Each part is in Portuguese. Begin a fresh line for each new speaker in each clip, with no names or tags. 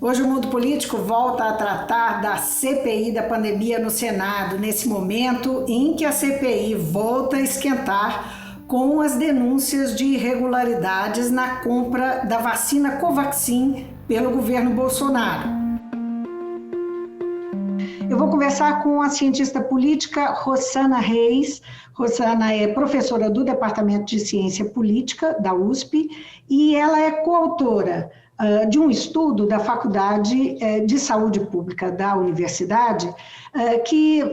Hoje o Mundo Político volta a tratar da CPI da pandemia no Senado, nesse momento em que a CPI volta a esquentar com as denúncias de irregularidades na compra da vacina Covaxin pelo governo Bolsonaro. Eu vou conversar com a cientista política Rossana Reis. Rossana é professora do Departamento de Ciência Política da USP e ela é coautora de um estudo da Faculdade de Saúde Pública da Universidade que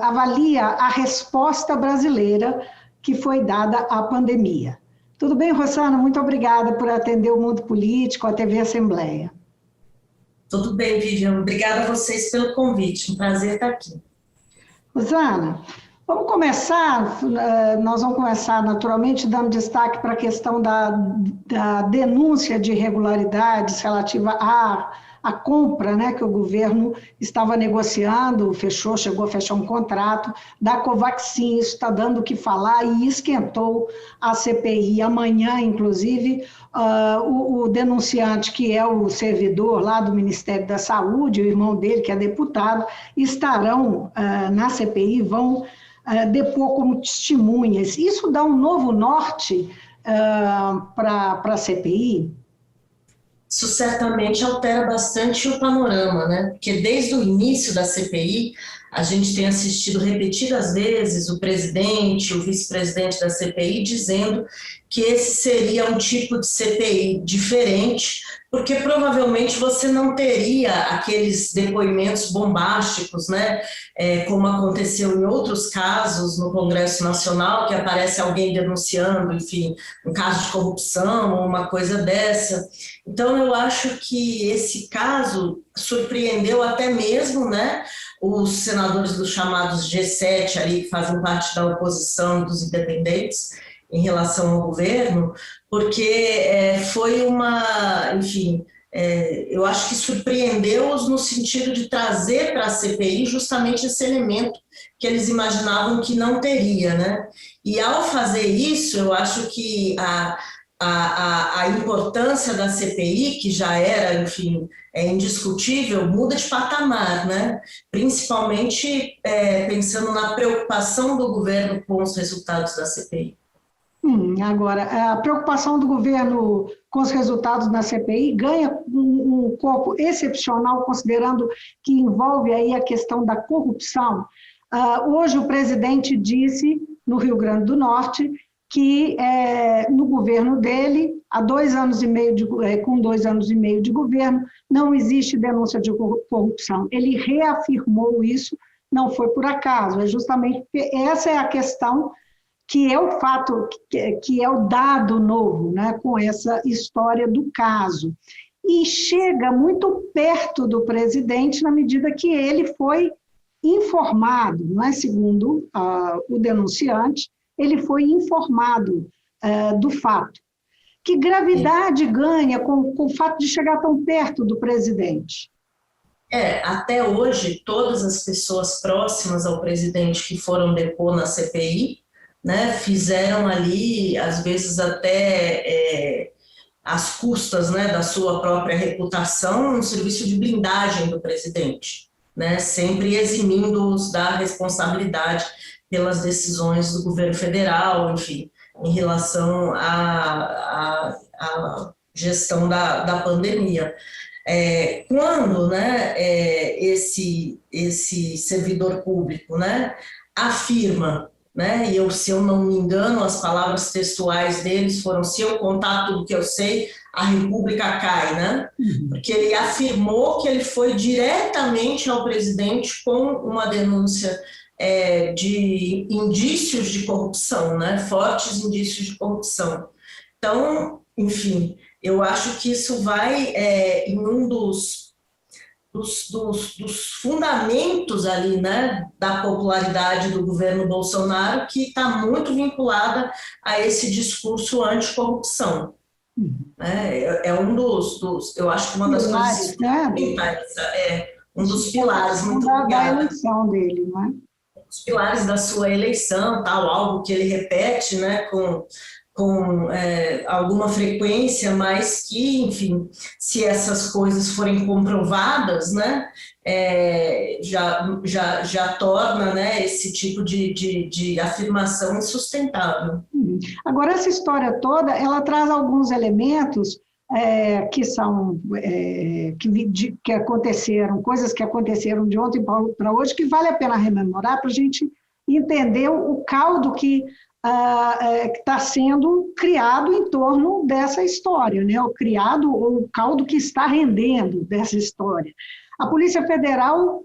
avalia a resposta brasileira que foi dada à pandemia. Tudo bem, Rossana? Muito obrigada por atender o Mundo Político, a TV Assembleia.
Tudo bem, Vivian. Obrigada a vocês pelo convite. Um prazer estar aqui.
Rosana, vamos começar, nós vamos começar naturalmente dando destaque para a questão da denúncia de irregularidades relativa à compra, né, que o governo estava negociando, chegou a fechar um contrato da Covaxin. Isso está dando o que falar e esquentou a CPI. Amanhã, inclusive, o denunciante, que é o servidor lá do Ministério da Saúde, o irmão dele, que é deputado, estarão na CPI, vão depor como testemunhas. Isso dá um novo norte para a CPI?
Isso certamente altera bastante o panorama, né? Porque desde o início da CPI, a gente tem assistido repetidas vezes o presidente, o vice-presidente da CPI dizendo que esse seria um tipo de CPI diferente, porque provavelmente você não teria aqueles depoimentos bombásticos, né? Como aconteceu em outros casos no Congresso Nacional, que aparece alguém denunciando, enfim, um caso de corrupção ou uma coisa dessa. Então, eu acho que esse caso surpreendeu até mesmo, né, os senadores dos chamados G7 ali, que fazem parte da oposição e dos independentes, em relação ao governo, porque foi enfim, eu acho que surpreendeu-os no sentido de trazer para a CPI justamente esse elemento que eles imaginavam que não teria, né? E ao fazer isso, eu acho que a importância da CPI, que já era, enfim, indiscutível, muda de patamar, né? Principalmente pensando na preocupação do governo com os resultados da CPI.
Agora, a preocupação do governo com os resultados da CPI ganha um corpo excepcional, considerando que envolve aí a questão da corrupção. Hoje o presidente disse, no Rio Grande do Norte, que no governo dele, há 2 anos e meio, com 2 anos e meio de governo, não existe denúncia de corrupção. Ele reafirmou isso, não foi por acaso, é justamente porque essa é a questão que é o fato, que é o dado novo, né, com essa história do caso. E chega muito perto do presidente na medida que ele foi informado, não é? Segundo o denunciante, ele foi informado do fato. Que gravidade ganha com o fato de chegar tão perto do presidente?
Até hoje, todas as pessoas próximas ao presidente que foram depor na CPI, né, fizeram ali, às vezes até às custas, né, da sua própria reputação, um serviço de blindagem do presidente, né, sempre eximindo-os da responsabilidade pelas decisões do governo federal, enfim, em relação à gestão da pandemia. Quando, né, esse servidor público, né, afirma, né, e se eu não me engano, as palavras textuais deles foram: se eu contar tudo que eu sei, a República cai, né? Porque ele afirmou que ele foi diretamente ao presidente com uma denúncia de indícios de corrupção, né? Fortes indícios de corrupção. Então, enfim, eu acho que isso vai em um dos fundamentos ali, né, da popularidade do governo Bolsonaro, que está muito vinculada a esse discurso anticorrupção. É um eu acho que uma das coisas fundamentais, um dos pilares muito
da eleição dele, não é?
Os pilares da sua eleição, tal, algo que ele repete, né, com com alguma frequência, mas que, enfim, se essas coisas forem comprovadas, né, já torna, né, esse tipo de afirmação insustentável.
Agora, essa história toda, ela traz alguns elementos que são que aconteceram, coisas que aconteceram de ontem para hoje, que vale a pena rememorar para a gente entender o caldo que está sendo criado em torno dessa história, né? O caldo que está rendendo dessa história. A Polícia Federal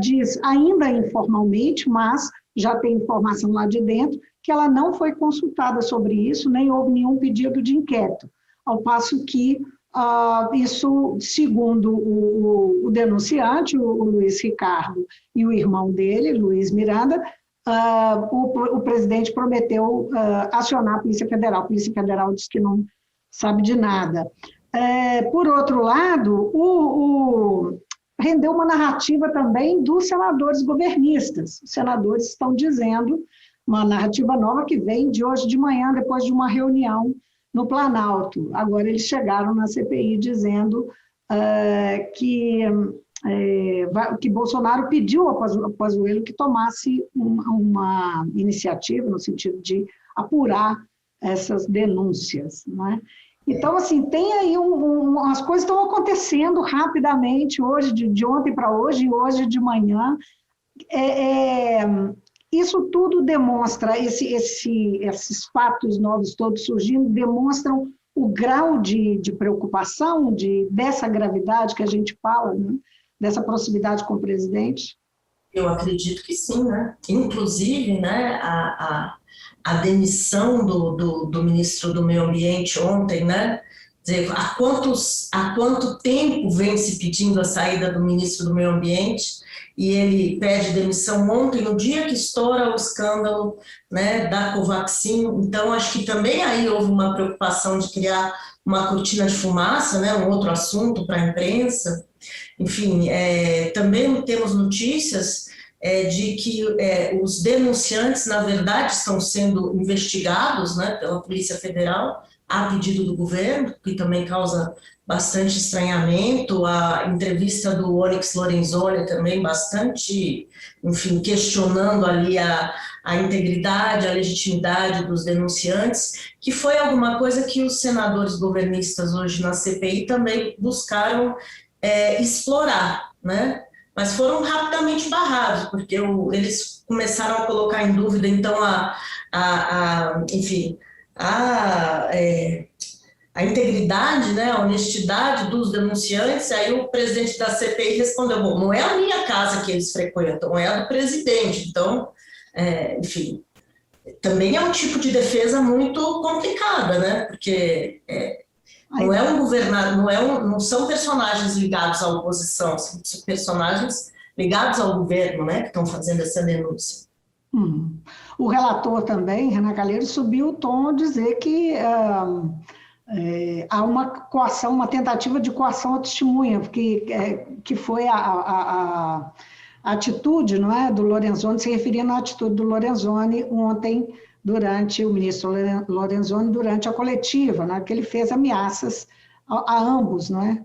diz, ainda informalmente, mas já tem informação lá de dentro, que ela não foi consultada sobre isso, nem houve nenhum pedido de inquérito, ao passo que isso, segundo o denunciante, o Luiz Ricardo, e o irmão dele, Luiz Miranda, o presidente prometeu acionar a Polícia Federal diz que não sabe de nada. Por outro lado, rendeu uma narrativa também dos senadores governistas. Os senadores estão dizendo uma narrativa nova que vem de hoje de manhã, depois de uma reunião no Planalto. Agora eles chegaram na CPI dizendo que Bolsonaro pediu ao Pazuello que tomasse uma iniciativa no sentido de apurar essas denúncias, não é? Então, assim, tem aí as coisas estão acontecendo rapidamente, hoje, de ontem para hoje e hoje de manhã. Isso tudo demonstra, esses fatos novos todos surgindo, demonstram o grau de preocupação dessa gravidade que a gente fala, né? Dessa proximidade com o presidente?
Eu acredito que sim, né? Inclusive, né, a demissão do ministro do Meio Ambiente ontem, né? Dizer, há quanto tempo vem se pedindo a saída do ministro do Meio Ambiente e ele pede demissão ontem, no dia que estoura o escândalo, né, da Covaxin. Então, acho que também aí houve uma preocupação de criar uma cortina de fumaça, né, um outro assunto para a imprensa. Enfim, também temos notícias de que os denunciantes, na verdade, estão sendo investigados, né, pela Polícia Federal, a pedido do governo, que também causa bastante estranhamento. A entrevista do Onyx Lorenzoni também bastante, enfim, questionando ali a integridade, a legitimidade dos denunciantes, que foi alguma coisa que os senadores governistas hoje na CPI também buscaram explorar, né? Mas foram rapidamente barrados, porque eles começaram a colocar em dúvida, então, enfim, a integridade, né, a honestidade dos denunciantes. Aí o presidente da CPI respondeu, bom, não é a minha casa que eles frequentam, é a do presidente. Então, enfim, também é um tipo de defesa muito complicada, né, porque não é um governador, não são personagens ligados à oposição, são personagens ligados ao governo, né, que estão fazendo essa denúncia.
O relator também, Renan Calheiros, subiu o tom de dizer que há uma coação, uma tentativa de coação à testemunha, que foi a atitude, não é, do Lorenzoni, se referindo à atitude do Lorenzoni ontem, durante o ministro Lorenzoni, durante a coletiva, né, que ele fez ameaças a ambos, não é,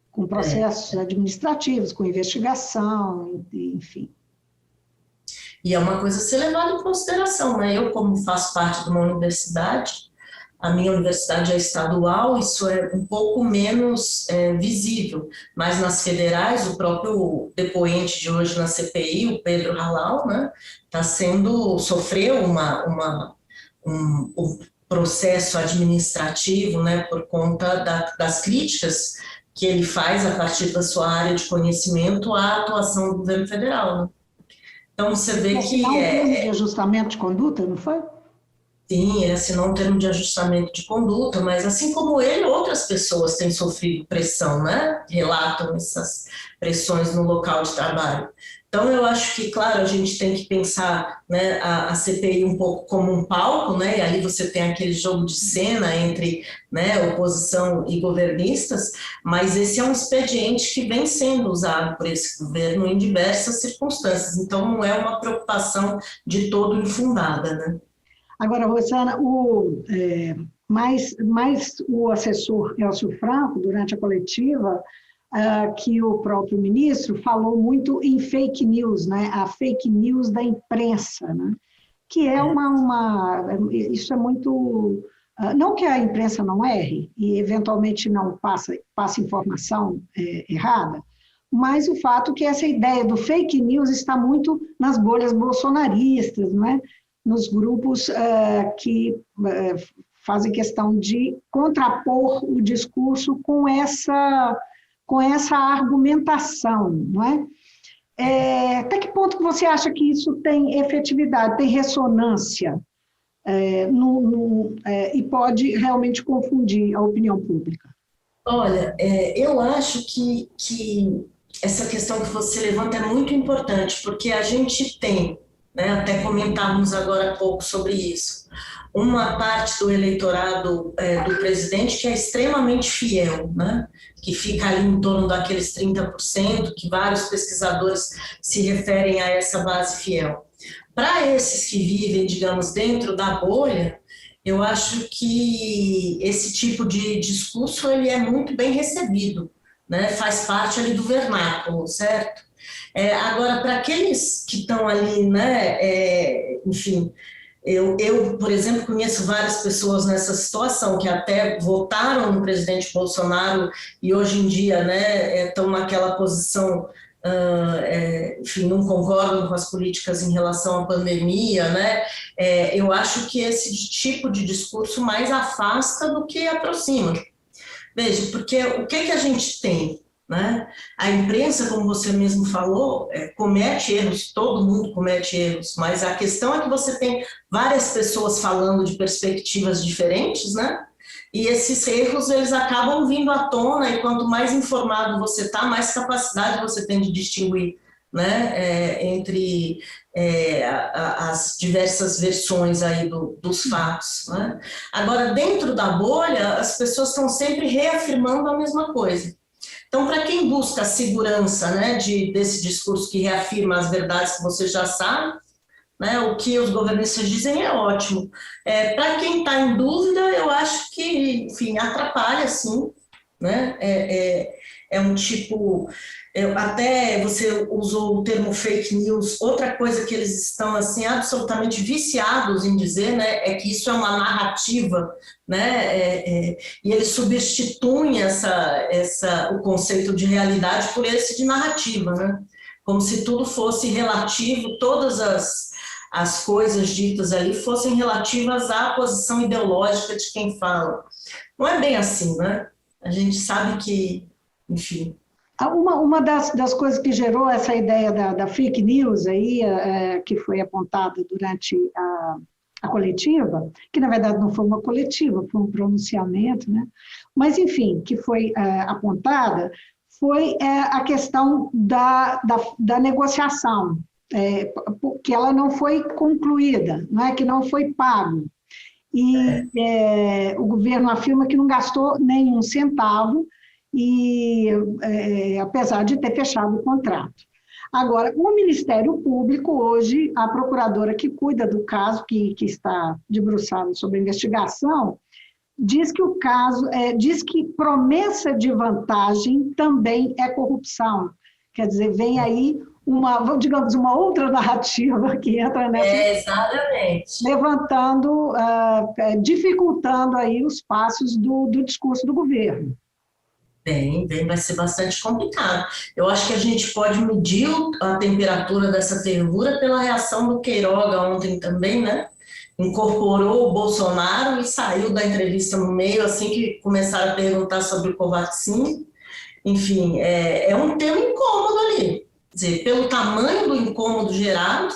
com processos administrativos, com investigação, enfim.
E é uma coisa a ser levada em consideração, né? Eu, como faço parte de uma universidade, a minha universidade é estadual, isso é um pouco menos visível, mas nas federais, o próprio depoente de hoje na CPI, o Pedro Halal, né, sofreu um processo administrativo, né, por conta das críticas que ele faz a partir da sua área de conhecimento à atuação do governo federal, né? Então, você vê que
um termo de ajustamento de conduta, não foi?
Sim, ele assinou um termo de ajustamento de conduta, mas assim como ele, outras pessoas têm sofrido pressão, né? Relatam essas pressões no local de trabalho. Então, eu acho que, claro, a gente tem que pensar, né, a CPI um pouco como um palco, né, e ali você tem aquele jogo de cena entre, né, oposição e governistas, mas esse é um expediente que vem sendo usado por esse governo em diversas circunstâncias, então não é uma preocupação de todo infundada, né?
Agora, Rosana, mais o assessor Elcio Franco, durante a coletiva, que o próprio ministro falou muito em fake news, né? A fake news da imprensa, né? Que é isso é muito... Não que a imprensa não erre e eventualmente não passe informação errada, mas o fato que essa ideia do fake news está muito nas bolhas bolsonaristas, né? Nos grupos que fazem questão de contrapor o discurso com essa argumentação, não é? Até que ponto que você acha que isso tem efetividade, tem ressonância e pode realmente confundir a opinião pública?
Olha, eu acho que essa questão que você levanta é muito importante, porque a gente tem, né, até comentávamos agora há pouco sobre isso, uma parte do eleitorado do presidente que é extremamente fiel, né? Que fica ali em torno daqueles 30%, que vários pesquisadores se referem a essa base fiel. Para esses que vivem, digamos, dentro da bolha, eu acho que esse tipo de discurso ele é muito bem recebido, né? Faz parte ali do vernáculo, certo? Agora, para aqueles que estão ali, né, enfim... Eu, por exemplo, conheço várias pessoas nessa situação que até votaram no presidente Bolsonaro e hoje em dia, né, estão naquela posição, enfim, não concordam com as políticas em relação à pandemia, né? Eu acho que esse tipo de discurso mais afasta do que aproxima. Veja, porque o que a gente tem? Né? A imprensa, como você mesmo falou, comete erros, todo mundo comete erros, mas a questão é que você tem várias pessoas falando de perspectivas diferentes, né? E esses erros eles acabam vindo à tona, e quanto mais informado você está, mais capacidade você tem de distinguir, né? Entre as diversas versões aí dos fatos, né? Agora, dentro da bolha, as pessoas estão sempre reafirmando a mesma coisa. Então, para quem busca a segurança, né, desse discurso que reafirma as verdades que você já sabe, né, o que os governistas dizem é ótimo. Para quem está em dúvida, eu acho que, enfim, atrapalha, sim. Né? É um tipo... até você usou o termo fake news. Outra coisa que eles estão assim, absolutamente viciados em dizer, né, é que isso é uma narrativa, né? E eles substituem o conceito de realidade por esse de narrativa, né? Como se tudo fosse relativo, todas as coisas ditas ali fossem relativas à posição ideológica de quem fala. Não é bem assim, né? A gente sabe que, enfim...
Uma das coisas que gerou essa ideia da fake news aí, que foi apontada durante a coletiva, que na verdade não foi uma coletiva, foi um pronunciamento, né? Mas enfim, que foi apontada, foi a questão da negociação, que ela não foi concluída, não é? Que não foi pago. E o governo afirma que não gastou nenhum centavo, apesar de ter fechado o contrato. Agora, o Ministério Público, hoje, a procuradora que cuida do caso, que está debruçada sobre a investigação, diz que o caso, diz que promessa de vantagem também é corrupção. Quer dizer, vem aí uma outra narrativa que entra nessa...
Exatamente.
Levantando, dificultando aí os passos do discurso do governo.
Vai ser bastante complicado. Eu acho que a gente pode medir a temperatura dessa fervura pela reação do Queiroga ontem também, né? Incorporou o Bolsonaro e saiu da entrevista no meio, assim que começaram a perguntar sobre o Covaxin. Enfim, é um tema incômodo ali. Quer dizer, pelo tamanho do incômodo gerado,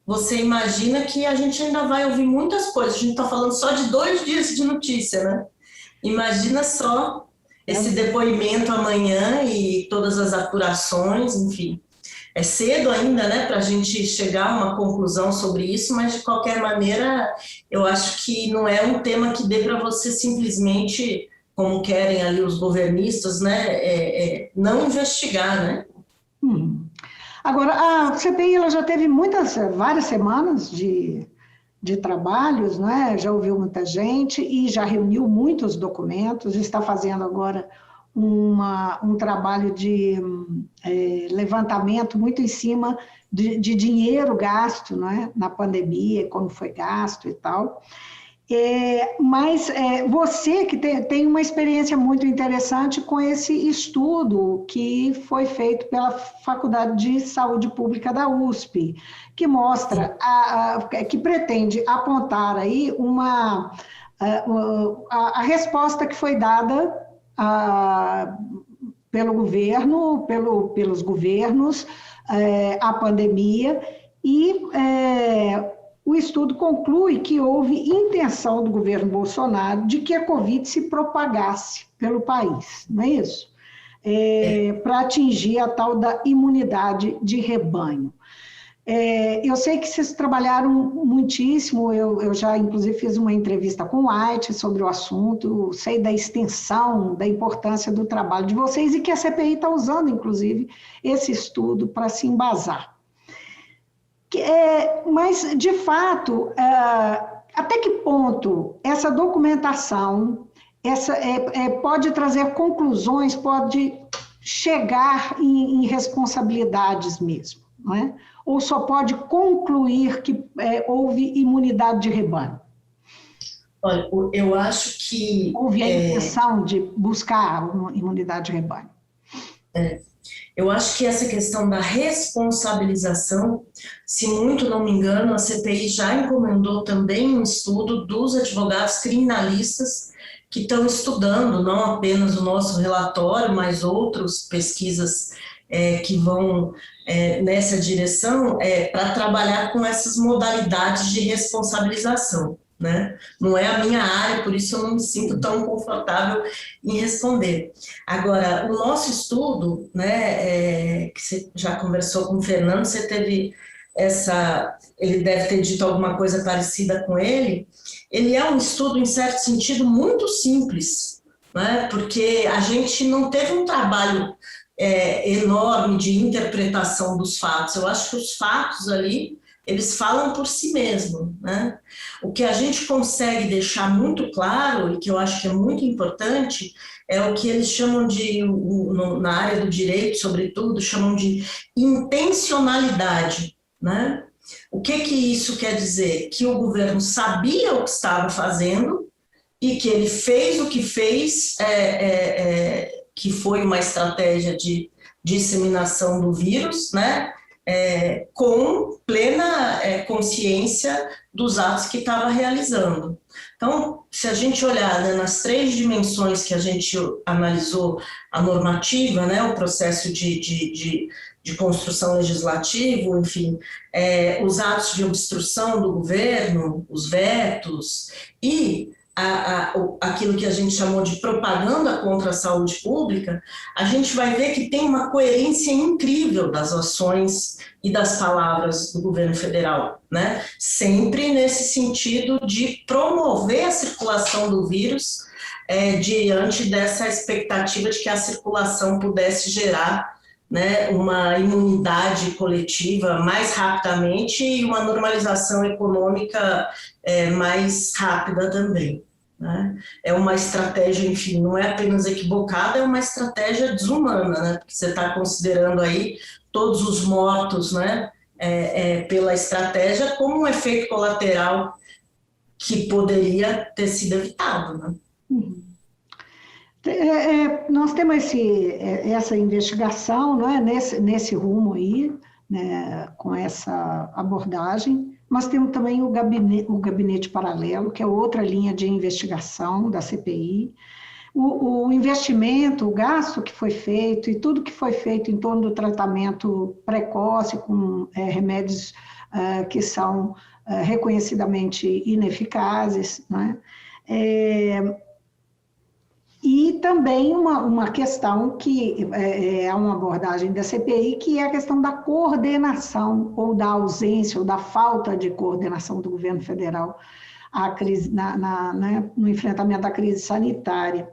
você imagina que a gente ainda vai ouvir muitas coisas. A gente está falando só de 2 dias de notícia, né? Imagina só esse depoimento amanhã e todas as apurações, enfim. É cedo ainda, né, para a gente chegar a uma conclusão sobre isso, mas, de qualquer maneira, eu acho que não é um tema que dê para você simplesmente, como querem ali os governistas, né, não investigar, né?
Agora, a CPI ela já teve várias semanas de de trabalhos, não é? Já ouviu muita gente e já reuniu muitos documentos, está fazendo agora um trabalho de levantamento muito em cima de dinheiro gasto, não é? Na pandemia, como foi gasto e tal. Mas você que tem uma experiência muito interessante com esse estudo que foi feito pela Faculdade de Saúde Pública da USP, que mostra, que pretende apontar aí a resposta que foi dada pelo governo, pelos governos, à pandemia, e o estudo conclui que houve intenção do governo Bolsonaro de que a Covid se propagasse pelo país, não é isso? Para atingir a tal da imunidade de rebanho. Eu sei que vocês trabalharam muitíssimo, eu já, inclusive, fiz uma entrevista com o White sobre o assunto, sei da extensão, da importância do trabalho de vocês e que a CPI está usando, inclusive, esse estudo para se embasar. Mas, de fato, até que ponto essa documentação pode trazer conclusões, pode chegar em responsabilidades mesmo, não é? Ou só pode concluir que houve imunidade de rebanho?
Olha, eu acho que...
Houve a intenção de buscar uma imunidade de rebanho.
Eu acho que essa questão da responsabilização, se muito não me engano, a CPI já encomendou também um estudo dos advogados criminalistas que estão estudando não apenas o nosso relatório, mas outras pesquisas que vão nessa direção para trabalhar com essas modalidades de responsabilização, né? Não é a minha área, por isso eu não me sinto tão confortável em responder. Agora, o nosso estudo, né, que você já conversou com o Fernando, você teve ele deve ter dito alguma coisa parecida com ele é um estudo, em certo sentido, muito simples, né, porque a gente não teve um trabalho enorme de interpretação dos fatos. Eu acho que os fatos ali eles falam por si mesmos, né? O que a gente consegue deixar muito claro, e que eu acho que é muito importante, é o que eles chamam de, na área do direito, sobretudo, chamam de intencionalidade, né? O que isso quer dizer? Que o governo sabia o que estava fazendo e que ele fez o que fez, que foi uma estratégia de disseminação do vírus, né? Com plena consciência dos atos que estava realizando. Então, se a gente olhar, né, nas 3 dimensões que a gente analisou a normativa, né, o processo de construção legislativa, enfim, os atos de obstrução do governo, os vetos e aquilo que a gente chamou de propaganda contra a saúde pública, a gente vai ver que tem uma coerência incrível das ações e das palavras do governo federal, né? Sempre nesse sentido de promover a circulação do vírus diante dessa expectativa de que a circulação pudesse gerar, né, uma imunidade coletiva mais rapidamente e uma normalização econômica mais rápida também. Né? É uma estratégia, enfim, não é apenas equivocada, é uma estratégia desumana, né? Porque você está considerando aí todos os mortos, né, pela estratégia como um efeito colateral que poderia ter sido evitado. Né?
Uhum. Nós temos essa investigação, não é? nesse rumo aí, né, com essa abordagem. Nós temos também o gabinete paralelo, que é outra linha de investigação da CPI. O investimento, o gasto que foi feito e tudo que foi feito em torno do tratamento precoce com remédios que são reconhecidamente ineficazes, né? E também uma questão que é uma abordagem da CPI, que é a questão da coordenação, ou da ausência, ou da falta de coordenação do governo federal à crise, né, no enfrentamento da crise sanitária.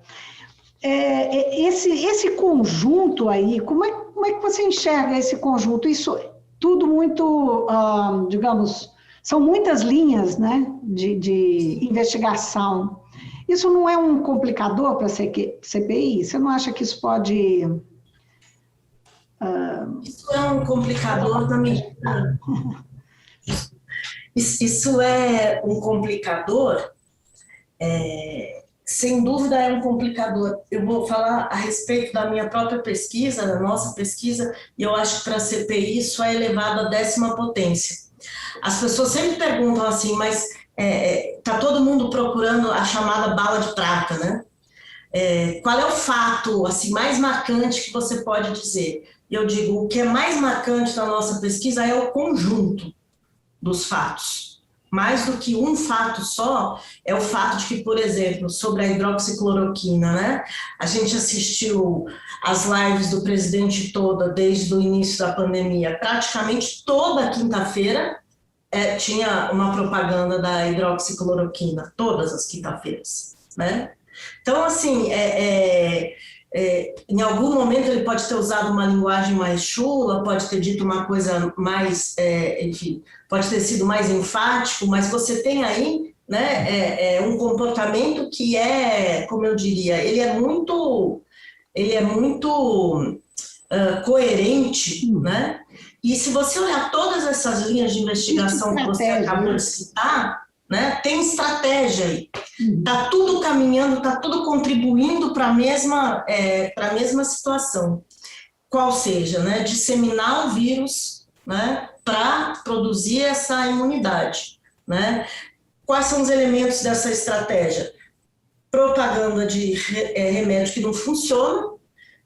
Esse conjunto aí, como é que você enxerga esse conjunto? Isso tudo muito, digamos, São muitas linhas, né, de investigação. Isso não é um complicador para a CPI? Você não acha que isso pode...
Isso é um complicador na medida... Isso é um complicador, sem dúvida é um complicador. Eu vou falar a respeito da minha própria pesquisa, da nossa pesquisa, e eu acho que para a CPI isso é elevado à 10ª potência. As pessoas sempre perguntam assim, mas está todo mundo procurando a chamada bala de prata, né? Qual é o fato assim, mais marcante que você pode dizer? E eu digo, o que é mais marcante na nossa pesquisa é o conjunto dos fatos. Mais do que um fato só, é o fato de que, por exemplo, sobre a hidroxicloroquina, né? A gente assistiu as lives do presidente toda, desde o início da pandemia, praticamente toda quinta-feira tinha uma propaganda da hidroxicloroquina, todas as quinta-feiras, né? Então, assim, em algum momento ele pode ter usado uma linguagem mais chula, pode ter dito uma coisa mais, enfim, pode ter sido mais enfático, mas você tem aí, né, um comportamento que como eu diria, ele é muito coerente, né? E se você olhar todas essas linhas de investigação que você acabou de citar, né, tem estratégia aí. Está tudo caminhando, está tudo contribuindo para a mesma situação. Qual seja, né, disseminar o vírus, né, para produzir essa imunidade. Né? Quais são os elementos dessa estratégia? Propaganda de remédio que não funciona,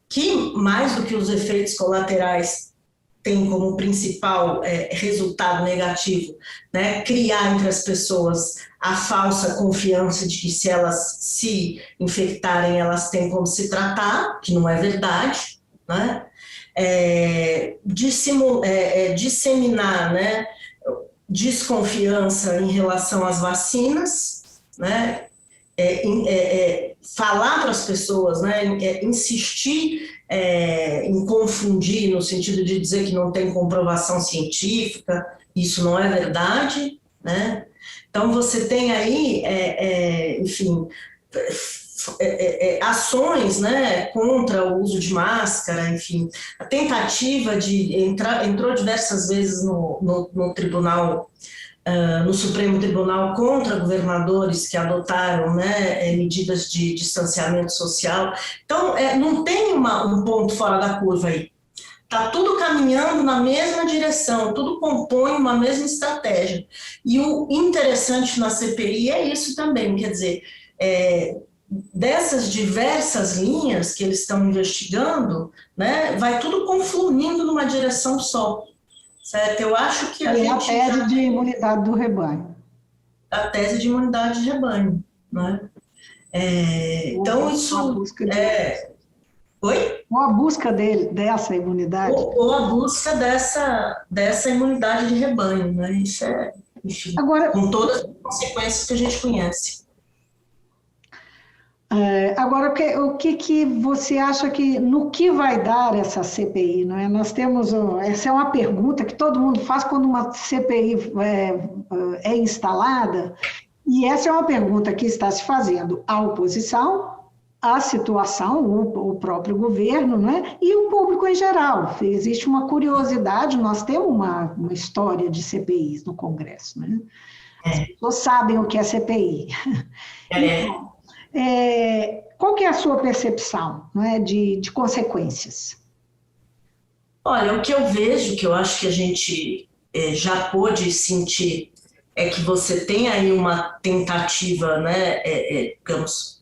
que mais do que os efeitos colaterais tem como principal resultado negativo, né, criar entre as pessoas a falsa confiança de que se elas se infectarem, elas têm como se tratar, que não é verdade, né? Disseminar, né, desconfiança em relação às vacinas, né? Falar para as pessoas, né, insistir em confundir, no sentido de dizer que não tem comprovação científica, isso não é verdade, né? Então, você tem aí, enfim, ações, né, contra o uso de máscara, enfim, a tentativa de entrou diversas vezes no tribunal, no Supremo Tribunal contra governadores que adotaram, né, medidas de distanciamento social. Então, não tem um ponto fora da curva aí. Está tudo caminhando na mesma direção, tudo compõe uma mesma estratégia. E o interessante na CPI é isso também, quer dizer, dessas diversas linhas que eles estão investigando, né, vai tudo confluindo numa direção só. Certo? Eu acho que a
tese de imunidade do rebanho.
A tese de imunidade de rebanho, né? Então, isso... Oi?
Ou a busca dessa imunidade.
Ou a busca dessa imunidade de rebanho, né? Isso enfim, agora, com todas as consequências que a gente conhece.
Agora, o que você acha no que vai dar essa CPI? Não é? Nós temos, essa é uma pergunta que todo mundo faz quando uma CPI é instalada, e essa é uma pergunta que está se fazendo à oposição, à situação, o próprio governo, né? E o público em geral. Existe uma curiosidade, nós temos uma história de CPIs no Congresso, né? As pessoas sabem o que é CPI. Qual que é a sua percepção, não é, de consequências?
Olha, o que eu vejo, que eu acho que a gente já pôde sentir, é que você tem aí uma tentativa, né, digamos,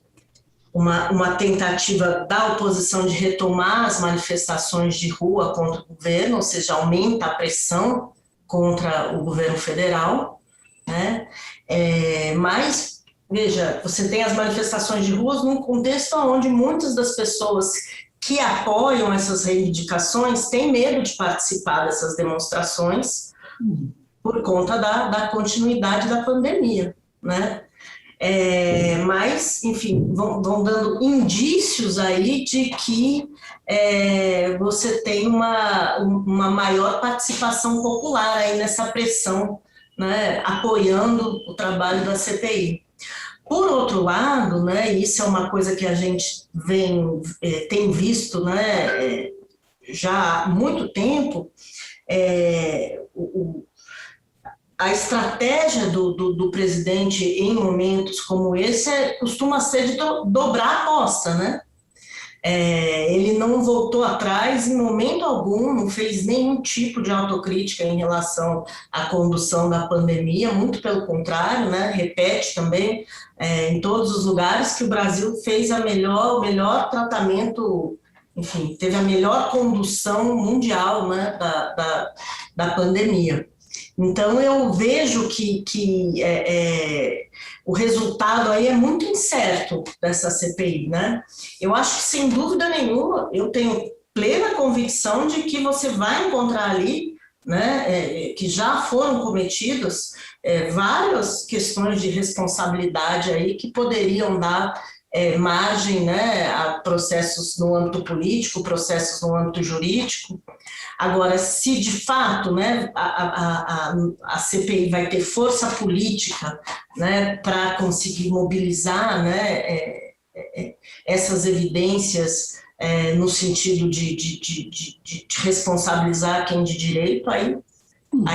uma tentativa da oposição de retomar as manifestações de rua contra o governo, ou seja, aumenta a pressão contra o governo federal, né, mas... Veja, você tem as manifestações de ruas num contexto onde muitas das pessoas que apoiam essas reivindicações têm medo de participar dessas demonstrações por conta da continuidade da pandemia, né? Mas, enfim, vão dando indícios aí de que você tem uma maior participação popular aí nessa pressão né, apoiando o trabalho da CPI. Por outro lado, né, isso é uma coisa que a gente tem visto, né, já há muito tempo, a estratégia do presidente em momentos como esse costuma ser de dobrar a aposta, né? Ele não voltou atrás em momento algum, não fez nenhum tipo de autocrítica em relação à condução da pandemia, muito pelo contrário, né? Repete também em todos os lugares que o Brasil fez o melhor tratamento, enfim, teve a melhor condução mundial, né, da pandemia. Então, eu vejo que o resultado aí é muito incerto dessa CPI, né? Eu acho que, sem dúvida nenhuma, eu tenho plena convicção de que você vai encontrar ali, né, que já foram cometidas várias questões de responsabilidade aí que poderiam dar margem, né, a processos no âmbito político, processos no âmbito jurídico. Agora, se de fato, né, a CPI vai ter força política, né, para conseguir mobilizar, né, essas evidências no sentido de responsabilizar quem de direito, aí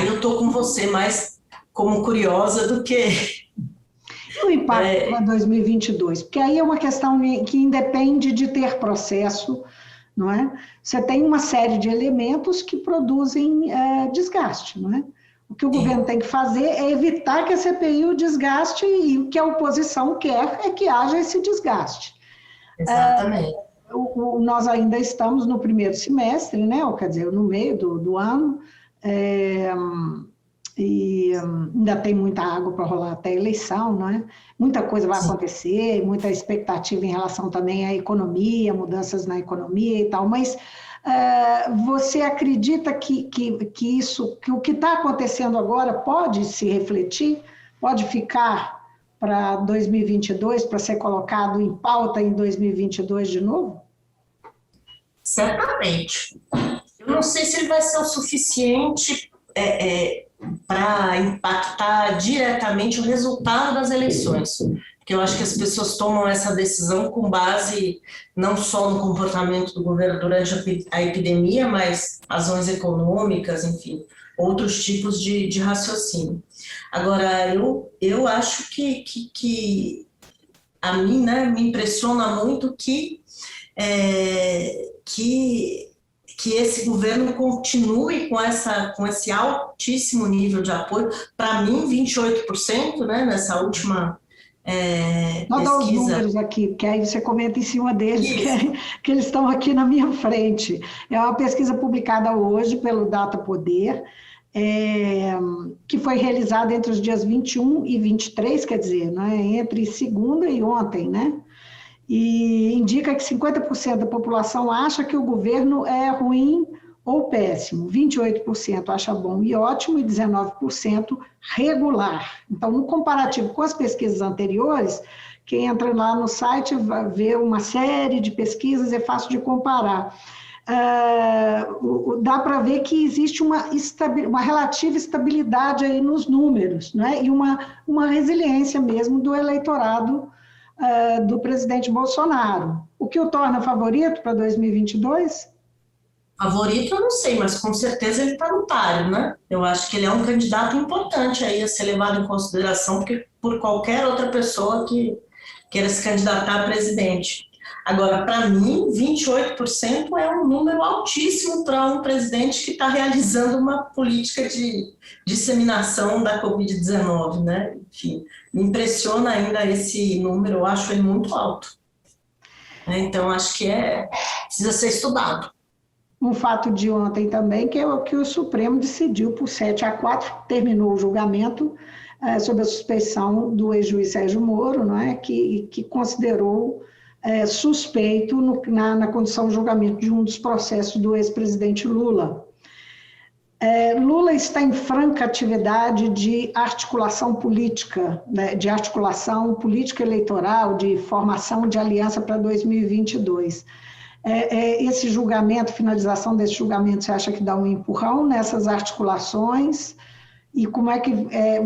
eu estou com você mais como curiosa do que...
O impacto para 2022, porque aí é uma questão que independe de ter processo, não é? Você tem uma série de elementos que produzem desgaste, não é? O que o governo tem que fazer é evitar que a CPI o desgaste, e o que a oposição quer é que haja esse desgaste.
Exatamente.
Nós ainda estamos no primeiro semestre, né? Ou, quer dizer, no meio do ano, e ainda tem muita água para rolar até a eleição, não é? Muita coisa vai acontecer, muita expectativa em relação também à economia, mudanças na economia e tal, mas você acredita que o que está acontecendo agora pode se refletir, pode ficar para 2022, para ser colocado em pauta em 2022 de novo?
Certamente. Eu não sei se ele vai ser o suficiente para impactar diretamente o resultado das eleições, porque eu acho que as pessoas tomam essa decisão com base não só no comportamento do governo durante a epidemia, mas razões econômicas, enfim, outros tipos de raciocínio. Agora, eu acho que a mim, né, me impressiona muito que esse governo continue com esse altíssimo nível de apoio. Para mim, 28%, né, nessa última pesquisa.
Vou dar os números aqui, porque aí você comenta em cima deles, que eles estão aqui na minha frente. É uma pesquisa publicada hoje pelo Data Poder, que foi realizada entre os dias 21 e 23, quer dizer, né, entre segunda e ontem, né? E indica que 50% da população acha que o governo é ruim ou péssimo, 28% acha bom e ótimo e 19% regular. Então, no comparativo com as pesquisas anteriores, quem entra lá no site vai ver uma série de pesquisas, é fácil de comparar. Dá para ver que existe uma relativa estabilidade aí nos números, né? E uma resiliência mesmo do eleitorado do presidente Bolsonaro. O que o torna favorito para 2022?
Favorito eu não sei, mas com certeza ele está no páreo, né? Eu acho que ele é um candidato importante aí a ser levado em consideração por qualquer outra pessoa que queira se candidatar a presidente. Agora, para mim, 28% é um número altíssimo para um presidente que está realizando uma política de disseminação da Covid-19, né? Enfim, me impressiona ainda esse número, eu acho ele muito alto. Então, acho que precisa ser estudado.
Um fato de ontem também, que é que o Supremo decidiu por 7-4, terminou o julgamento sob a suspeição do ex-juiz Sérgio Moro, não é? que considerou suspeito na condição de julgamento de um dos processos do ex-presidente Lula. Lula está em franca atividade de articulação política, né, de articulação política eleitoral, de formação de aliança para 2022. Esse julgamento, finalização desse julgamento, você acha que dá um empurrão nessas articulações? E como é que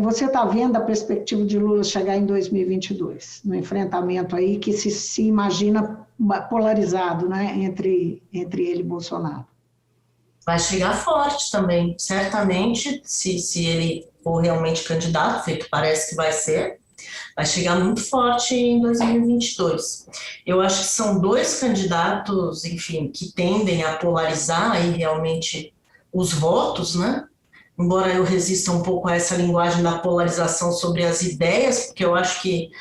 você está vendo a perspectiva de Lula chegar em 2022, no enfrentamento aí que se imagina polarizado, né, entre ele e Bolsonaro?
Vai chegar forte também, certamente, se ele for realmente candidato, feito parece que vai chegar muito forte em 2022. Eu acho que são dois candidatos, enfim, que tendem a polarizar aí realmente os votos, né? Embora eu resista um pouco a essa linguagem da polarização sobre as ideias, porque eu acho que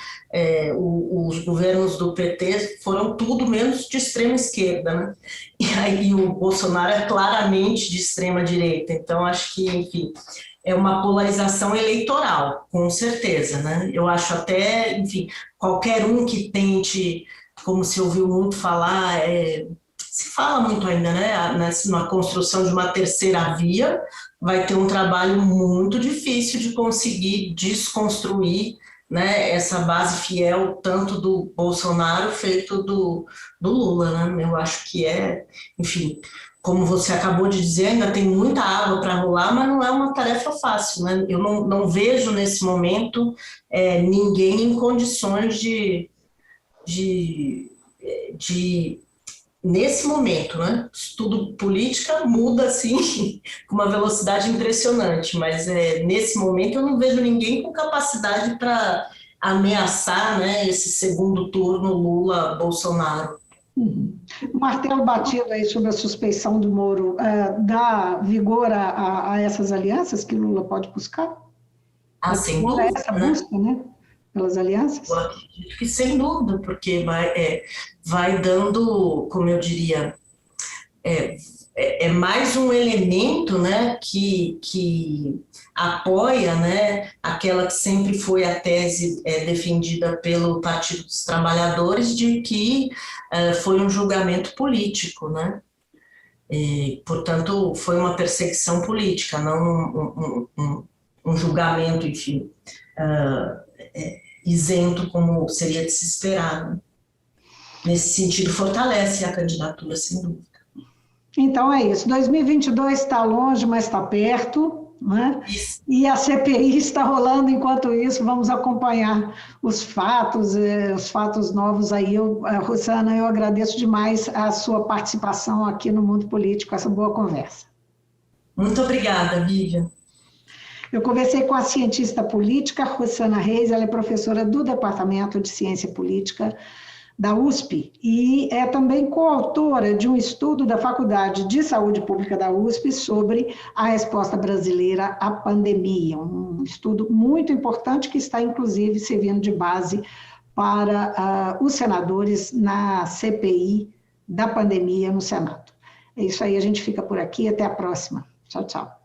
os governos do PT foram tudo menos de extrema esquerda, né? E aí o Bolsonaro é claramente de extrema direita, então acho que, enfim, é uma polarização eleitoral, com certeza, né? Eu acho até, enfim, qualquer um que tente, como se ouviu muito falar, se fala muito ainda, né, na construção de uma terceira via, vai ter um trabalho muito difícil de conseguir desconstruir, né, essa base fiel tanto do Bolsonaro feito do Lula, né? Eu acho que enfim, como você acabou de dizer, ainda tem muita água para rolar, mas não é uma tarefa fácil, né? Eu não vejo nesse momento ninguém em condições de nesse momento, né? Tudo política muda assim com uma velocidade impressionante, mas nesse momento eu não vejo ninguém com capacidade para ameaçar, né, esse segundo turno Lula-Bolsonaro.
Martelo batido aí sobre a suspeição do Moro dá vigor a essas alianças que Lula pode buscar?
Sem dúvida,
essa busca, né? Pelas alianças?
Eu acredito que sem dúvida, porque vai dando, como eu diria, mais um elemento, né, que apoia, né, aquela que sempre foi a tese defendida pelo Partido dos Trabalhadores de que foi um julgamento político, né? Portanto, foi uma perseguição política, não um julgamento, enfim, isento como seria de se esperar, né? Nesse sentido, fortalece a candidatura, sem dúvida.
Então é isso. 2022 está longe, mas está perto, né?
Isso.
E a CPI está rolando. Enquanto isso, vamos acompanhar os fatos novos aí. Rosana, eu agradeço demais a sua participação aqui no Mundo Político, essa boa conversa.
Muito obrigada, Vivian.
Eu conversei com a cientista política Rosana Reis, ela é professora do Departamento de Ciência Política da USP e é também coautora de um estudo da Faculdade de Saúde Pública da USP sobre a resposta brasileira à pandemia, um estudo muito importante que está, inclusive, servindo de base para os senadores na CPI da pandemia no Senado. É isso aí, a gente fica por aqui, até a próxima. Tchau, tchau.